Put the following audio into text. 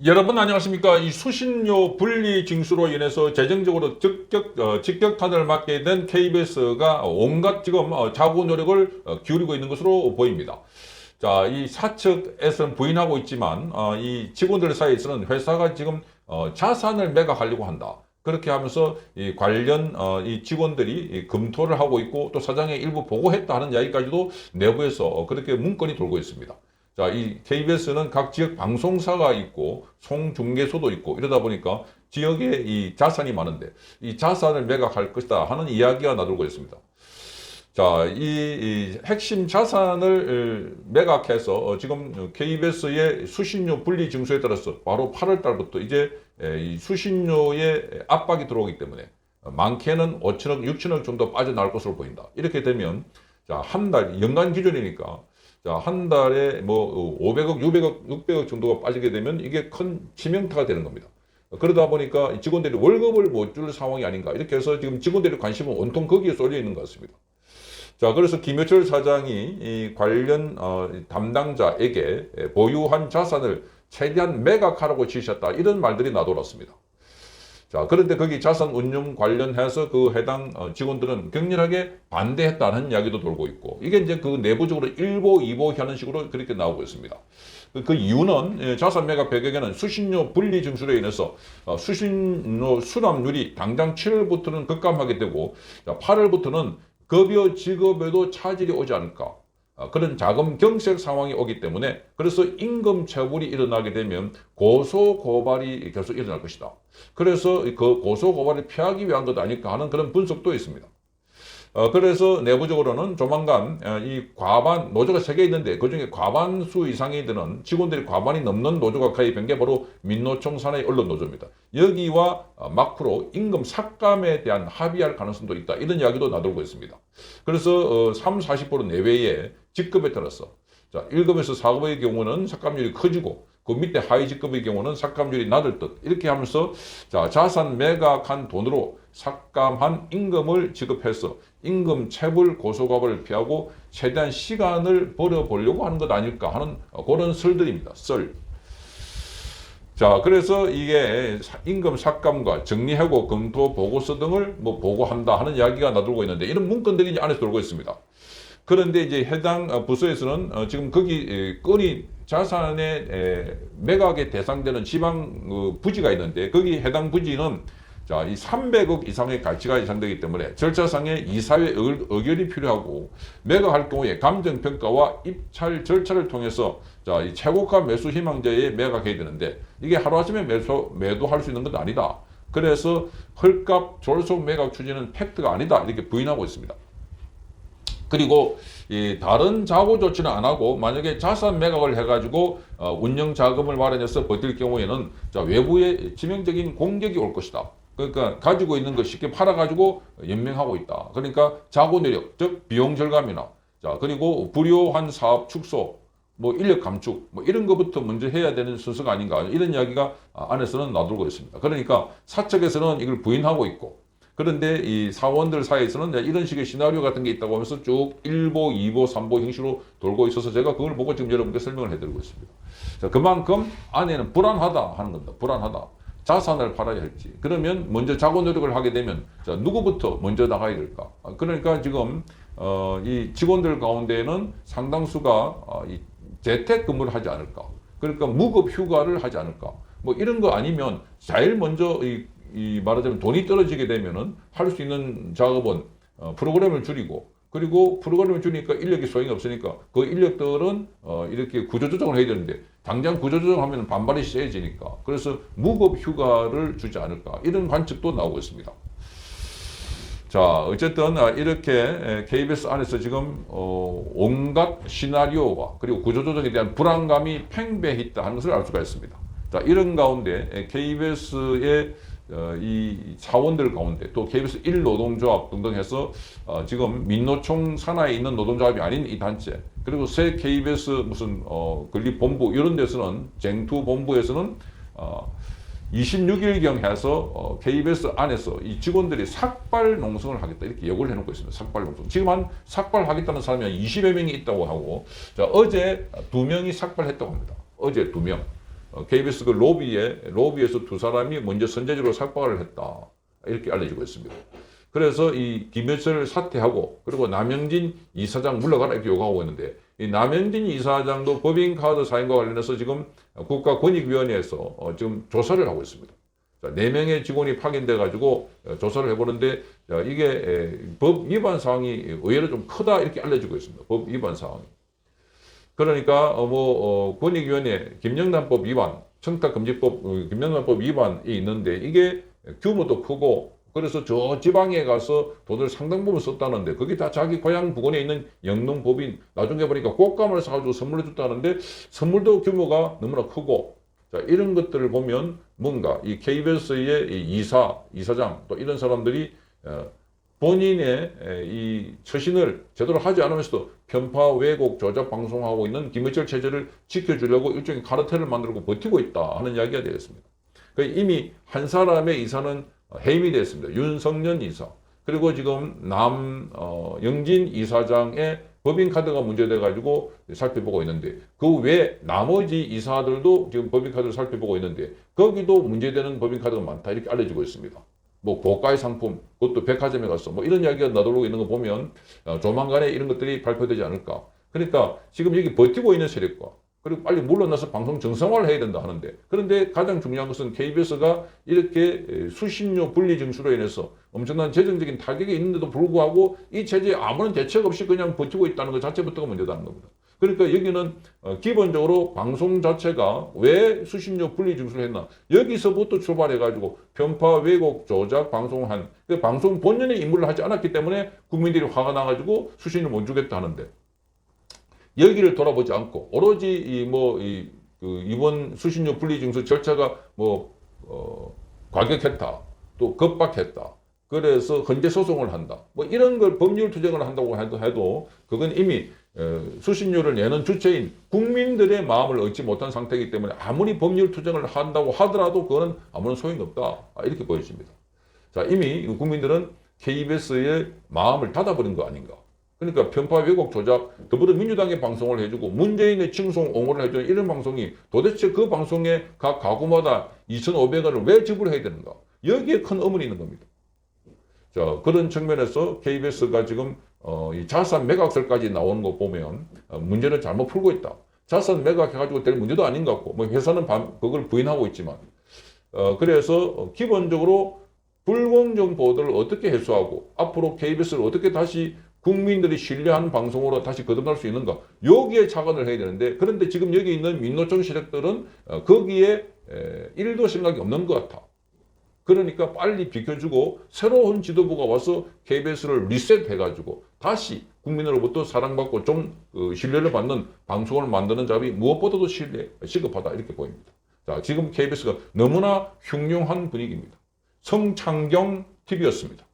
여러분 안녕하십니까? 이 수신료 분리 징수로 인해서 재정적으로 직격 타격을 맞게 된 KBS가 온갖 지금 자구 노력을 기울이고 있는 것으로 보입니다. 자, 이 사측에서는 부인하고 있지만 이 직원들 사이에서는 회사가 지금 자산을 매각하려고 한다. 그렇게 하면서 이 관련 이 직원들이 검토를 하고 있고 또 사장에 일부 보고했다 하는 이야기까지도 내부에서 그렇게 문건이 돌고 있습니다. 자, 이 KBS는 각 지역 방송사가 있고 송중계소도 있고 이러다 보니까 지역에 이 자산이 많은데 이 자산을 매각할 것이다 하는 이야기가 나돌고 있습니다. 자, 이 핵심 자산을 매각해서 지금 KBS의 수신료 분리 징수에 따라서 바로 8월 달부터 이제 이 수신료의 압박이 들어오기 때문에 많게는 5천억, 6천억 정도 빠져나올 것으로 보인다. 이렇게 되면 자, 한 달, 연간 기준이니까 자, 한 달에 뭐 500억, 600억, 600억 정도가 빠지게 되면 이게 큰 치명타가 되는 겁니다. 그러다 보니까 직원들이 월급을 못 줄 상황이 아닌가. 이렇게 해서 지금 직원들의 관심은 온통 거기에 쏠려 있는 것 같습니다. 자, 그래서 김효철 사장이 이 관련 담당자에게 보유한 자산을 최대한 매각하라고 지시했다. 이런 말들이 나돌았습니다. 자, 그런데 거기 자산 운용 관련해서 그 해당 직원들은 격렬하게 반대했다는 이야기도 돌고 있고, 이게 이제 그 내부적으로 일보, 이보 하는 식으로 그렇게 나오고 있습니다. 그 이유는 자산 매각 배경에는 수신료 분리 증수로 인해서 수신료 수납률이 당장 7월부터는 급감하게 되고 8월부터는 급여 지급에도 차질이 오지 않을까. 그런 자금 경색 상황이 오기 때문에 그래서 임금 체불이 일어나게 되면 고소 고발이 계속 일어날 것이다. 그래서 그 고소 고발을 피하기 위한 것 아닐까 하는 그런 분석도 있습니다. 그래서 내부적으로는 조만간 이 과반 노조가 3개 있는데 그중에 과반수 이상이 되는 직원들이 과반이 넘는 노조가 가입한 게 바로 민노총 산하의 언론노조입니다. 여기와 마크로 임금 삭감에 대한 합의할 가능성도 있다. 이런 이야기도 나돌고 있습니다. 그래서 30~40% 내외의 직급에 따라서 자, 1급에서 4급의 경우는 삭감률이 커지고 그 밑에 하위 직급의 경우는 삭감률이 낮을 듯 이렇게 하면서 자, 자산 매각한 돈으로 삭감한 임금을 지급해서 임금 체불 고소고발을 피하고 최대한 시간을 벌어보려고 하는 것 아닐까 하는 그런 설들입니다. 썰. 자, 그래서 이게 임금 삭감과 정리해고 검토 보고서 등을 뭐 보고한다 하는 이야기가 나돌고 있는데 이런 문건들이 이제 안에서 돌고 있습니다. 그런데 이제 해당 부서에서는 지금 거기 건이 자산의 매각에 대상되는 지방 부지가 있는데 거기 해당 부지는 자, 이 300억 이상의 가치가 예상되기 때문에 절차상의 이사회 의결이 필요하고 매각할 경우에 감정평가와 입찰 절차를 통해서 자, 이 최고가 매수 희망자에 매각해야 되는데 이게 하루아침에 매도할 수 있는 건 아니다. 그래서 헐값 졸속 매각 추진은 팩트가 아니다. 이렇게 부인하고 있습니다. 그리고 이 다른 자구 조치는 안 하고 만약에 자산 매각을 해가지고 운영 자금을 마련해서 버틸 경우에는 자, 외부의 치명적인 공격이 올 것이다. 그러니까 가지고 있는 거 쉽게 팔아가지고 연명하고 있다. 그러니까 자구 내력, 즉 비용 절감이나 자, 그리고 불효한 사업 축소, 뭐 인력 감축, 뭐 이런 것부터 먼저 해야 되는 순서가 아닌가 이런 이야기가 안에서는 나돌고 있습니다. 그러니까 사측에서는 이걸 부인하고 있고. 그런데 이 사원들 사이에서는 이런 식의 시나리오 같은 게 있다고 하면서 쭉 1보, 2보, 3보 형식으로 돌고 있어서 제가 그걸 보고 지금 여러분께 설명을 해드리고 있습니다. 자, 그만큼 안에는 불안하다 하는 겁니다. 불안하다. 자산을 팔아야 할지. 그러면 먼저 자고 노력을 하게 되면 자, 누구부터 먼저 나가야 될까? 그러니까 지금 이 직원들 가운데는 상당수가 이 재택근무를 하지 않을까? 그러니까 무급 휴가를 하지 않을까? 뭐 이런 거 아니면 제일 먼저 이 말하자면 돈이 떨어지게 되면은 할 수 있는 작업은 프로그램을 줄이고 그리고 프로그램을 줄이니까 인력이 소용이 없으니까 그 인력들은 이렇게 구조조정을 해야 되는데 당장 구조조정하면 반발이 세지니까 그래서 무급 휴가를 주지 않을까 이런 관측도 나오고 있습니다. 자, 어쨌든 이렇게 KBS 안에서 지금 온갖 시나리오와 그리고 구조조정에 대한 불안감이 팽배했다 하는 것을 알 수가 있습니다. 자, 이런 가운데 KBS의 이 사원들 가운데 또 KBS 1노동조합 등등 해서 지금 민노총 산하에 있는 노동조합이 아닌 이 단체 그리고 새 KBS 무슨 건립본부 이런 데서는 쟁투본부에서는 26일경 해서 KBS 안에서 이 직원들이 삭발 농성을 하겠다 이렇게 예고를 해놓고 있습니다. 삭발 농성. 지금 한 삭발하겠다는 사람이 한 20여 명이 있다고 하고 자, 어제 2명이 삭발했다고 합니다. 어제 2명. KBS 그 로비에서 두 사람이 먼저 선제적으로 삭발을 했다. 이렇게 알려지고 있습니다. 그래서 이 김여철 사퇴하고 그리고 남영진 이사장 물러가라 이렇게 요구하고 있는데 이 남영진 이사장도 법인카드 사인과 관련해서 지금 국가권익위원회에서 지금 조사를 하고 있습니다. 자, 4명의 직원이 파견돼 가지고 조사를 해보는데 이게 법 위반 사항이 의외로 좀 크다 이렇게 알려지고 있습니다. 법 위반 사항이. 그러니까 권익위원회 김영란법 위반, 청탁금지법 김영란법 위반이 있는데 이게 규모도 크고 그래서 저 지방에 가서 돈을 상당 부분 썼다는데 그게 다 자기 고향 부근에 있는 영농법인 나중에 보니까 꽃감을 사가지고 선물해 줬다는데 선물도 규모가 너무나 크고 자 이런 것들을 보면 뭔가 이 KBS의 이사장 또 이런 사람들이 본인의 이 처신을 제대로 하지 않으면서도 편파, 왜곡, 조작 방송하고 있는 김여철 체제를 지켜주려고 일종의 카르텔을 만들고 버티고 있다 하는 이야기가 되었습니다. 이미 한 사람의 이사는 해임이 됐습니다. 윤석년 이사. 그리고 지금 영진 이사장의 법인카드가 문제돼 가지고 살펴보고 있는데 그 외 나머지 이사들도 지금 법인카드를 살펴보고 있는데 거기도 문제되는 법인카드가 많다 이렇게 알려지고 있습니다. 뭐 고가의 상품, 그것도 백화점에 가서 뭐 이런 이야기가 나돌고 있는 거 보면 조만간에 이런 것들이 발표되지 않을까. 그러니까 지금 여기 버티고 있는 세력과 그리고 빨리 물러나서 방송 정상화를 해야 된다 하는데 그런데 가장 중요한 것은 KBS가 이렇게 수신료 분리 징수로 인해서 엄청난 재정적인 타격이 있는데도 불구하고 이 체제에 아무런 대책 없이 그냥 버티고 있다는 것 자체부터가 문제다는 겁니다. 그러니까 여기는 기본적으로 방송 자체가 왜 수신료 분리 징수를 했나 여기서부터 출발해가지고 편파, 왜곡, 조작 방송한 방송 본연의 임무를 하지 않았기 때문에 국민들이 화가 나가지고 수신료 못 주겠다 하는데 여기를 돌아보지 않고 오로지 이번 수신료 분리 징수 절차가 과격했다 또 급박했다 그래서 헌재 소송을 한다 뭐 이런 걸 법률 투쟁을 한다고 해도 그건 이미 수신료를 내는 주체인 국민들의 마음을 얻지 못한 상태이기 때문에 아무리 법률 투쟁을 한다고 하더라도 그거는 아무런 소용이 없다 이렇게 보여집니다. 자 이미 국민들은 KBS의 마음을 닫아버린 거 아닌가. 그러니까 편파, 왜곡, 조작, 더불어민주당의 방송을 해주고 문재인의 칭송, 옹호를 해주는 이런 방송이 도대체 그 방송에 각 가구마다 2,500원을 왜 지불해야 되는가. 여기에 큰 의문이 있는 겁니다. 자, 그런 측면에서 KBS가 지금 이 자산 매각설까지 나오는 거 보면 문제를 잘못 풀고 있다. 자산 매각해가지고 될 문제도 아닌 것 같고, 뭐 회사는 그걸 부인하고 있지만, 그래서 기본적으로 불공정 보도를 어떻게 해소하고 앞으로 KBS를 어떻게 다시 국민들이 신뢰하는 방송으로 다시 거듭날 수 있는가 여기에 착안을 해야 되는데 그런데 지금 여기 있는 민노총 세력들은 거기에 1도 생각이 없는 것 같아. 그러니까 빨리 비켜주고 새로운 지도부가 와서 KBS를 리셋해가지고 다시 국민으로부터 사랑받고 좀 신뢰를 받는 방송을 만드는 작업이 무엇보다도 시급하다 이렇게 보입니다. 자, 지금 KBS가 너무나 흉흉한 분위기입니다. 성창경 TV였습니다.